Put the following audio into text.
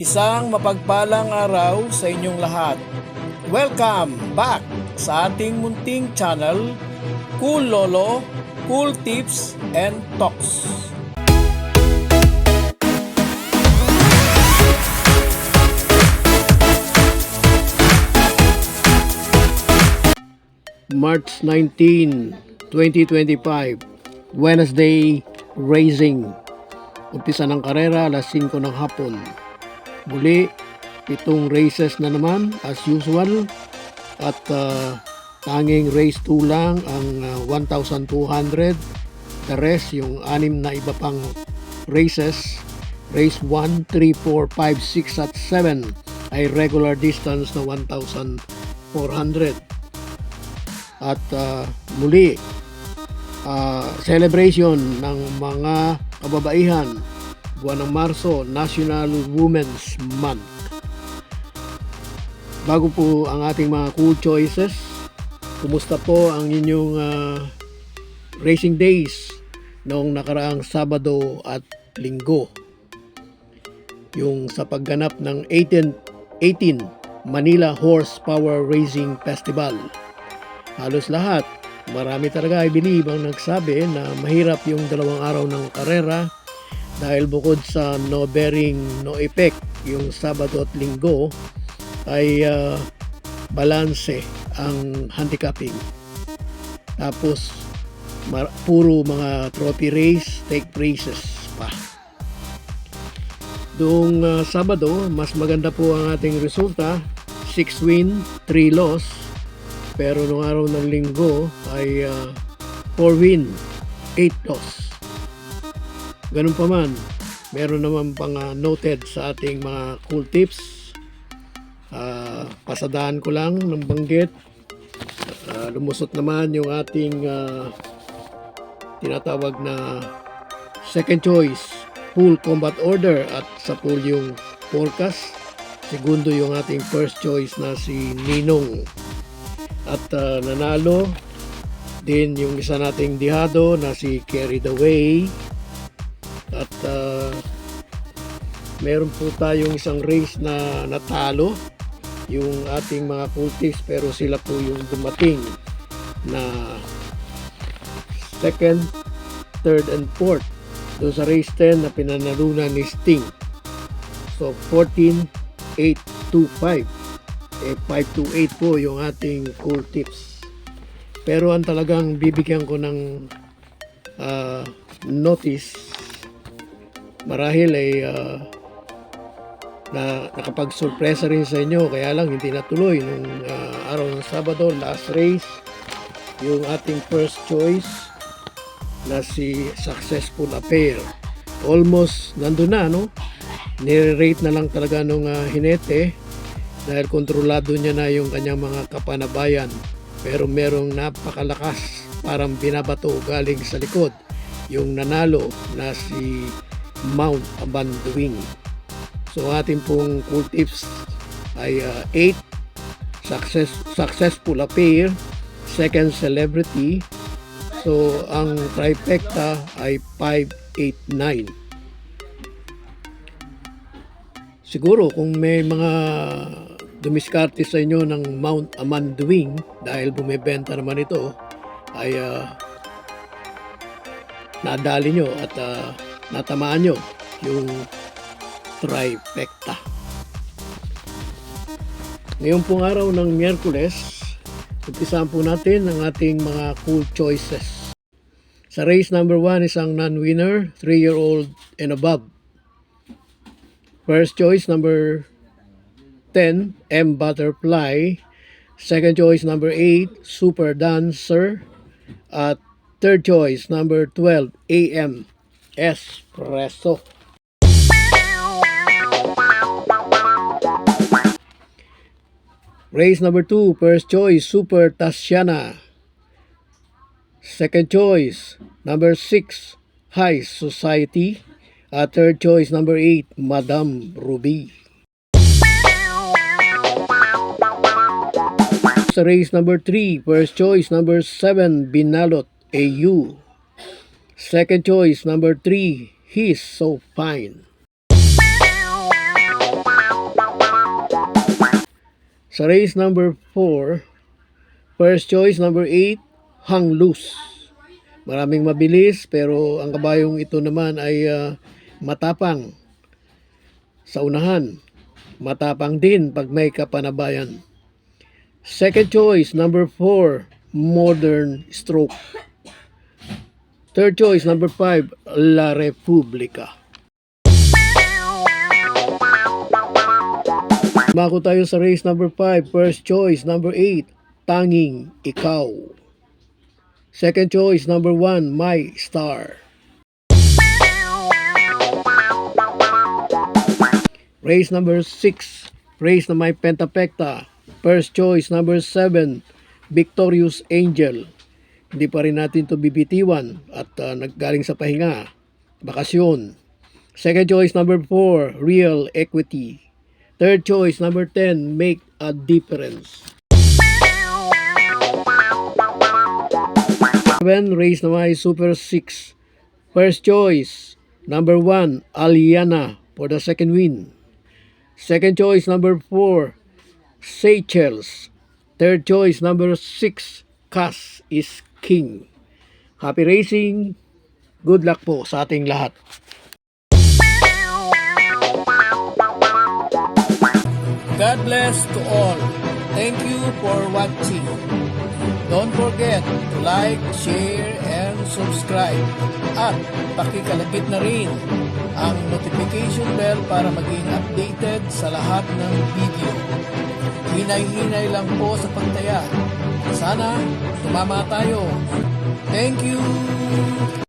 Isang mapagpalang araw sa inyong lahat. Welcome back sa ating munting channel, Cool Lolo, Cool Tips and Talks. March 19, 2025, Wednesday, racing. Umpisa ng karera alas 5 ng hapon. Muli, 7 races na naman as usual at tanging race 2 lang ang 1,200. The rest, yung 6 na iba pang races, race 1, 3, 4, 5, 6 at 7 ay regular distance na 1,400. At muli, celebration ng mga kababaihan, buwan ng Marso, National Women's Month. Bago po ang ating mga cool choices, kumusta po ang inyong racing days noong nakaraang Sabado at Linggo? Yung sa pagganap ng 18 Manila Horsepower Racing Festival. Halos lahat, marami talaga I believe ang nagsabi na mahirap yung 2 araw ng karera dahil bukod sa no bearing, no effect yung Sabado at Linggo ay balanse ang handicapping. Tapos puro mga trophy race, take races pa. Doong Sabado, mas maganda po ang ating resulta, 6 win, 3 loss. Pero nung araw ng Linggo ay 4 win, 8 loss. Ganun pa man, meron naman pang noted sa ating mga cool tips. Pasadaan ko lang ng banggit. Lumusot naman yung ating tinatawag na second choice, full combat order at sa pool yung forecast. Segundo yung ating first choice na si Ninong. At nanalo din yung isa nating dihado na si Carried Away. At meron po tayong isang race na natalo yung ating mga cultists, pero sila po yung dumating na second, third and fourth doon sa race 10 na pinanalunan ni Sting. So 14, 8, 2, 5, 5 to 8 po yung ating cool tips. Pero ang talagang bibigyan ko ng notice marahil ay nakapag-surpresa rin sa inyo, kaya lang hindi natuloy nung araw ng Sabado, last race, yung ating first choice na si Successful Affair. Almost nandun na, no? Nire-rate na lang talaga nung hinete dahil kontrolado niya na yung kanyang mga kapanabayan, pero merong napakalakas, parang binabato galing sa likod, yung nanalo na si Mount Abanduing. So ating pong cool tips ay 8 Successful Affair, second Celebrity. So ang trifecta ay 5, 8, 9. Siguro kung may mga dumiskarte sa inyo ng Mount Amanduing dahil bumibenta naman ito, ay nadali nyo at natamaan nyo yung trifecta. Ngayon pong araw ng Miyerkules, umpisahan po natin ang ating mga cool choices. Sa race number 1, isang non-winner, 3-year-old and above. First choice number 10, M Butterfly. Second choice number 8, Super Dancer. At third choice number 12, AM Espresso. Race number 2, first choice Super Tatiana. Second choice number 6, High Society. At third choice number 8, Madame Ruby. Sa race number 3, first choice number 7, Binalot AU. Second choice number 3, He's So Fine. Sa race number 4, first choice number 8, Hang Loose. Maraming mabilis pero ang kabayong ito naman ay matapang sa unahan. Matapang din pag may kapanabayan. Second choice number 4, Modern Stroke. Third choice number 5, La Republica. Mako tayo sa race number 5, first choice number 8, Tanging Ikaw. Second choice number 1, My Star. Race number 6, race na may pentapekta. First choice number 7, Victorious Angel. Hindi pa rin natin to bibitiwan at naggaling sa pahinga, bakasyon. Second choice number 4, Real Equity. Third choice number 10, Make a Difference. 7, race na may Super 6. First choice number 1, Aliana for the second win. Second choice number 4, Seychelles. Third choice number 6, Cass is King. Happy racing. Good luck po sa ating lahat. God bless to all. Thank you for watching. Don't forget to like, share, and subscribe. At pakikalagit na rin ang notification bell para maging updated sa lahat ng video. Hinay-hinay lang po sa pagtaya. Sana tumama tayo. Thank you!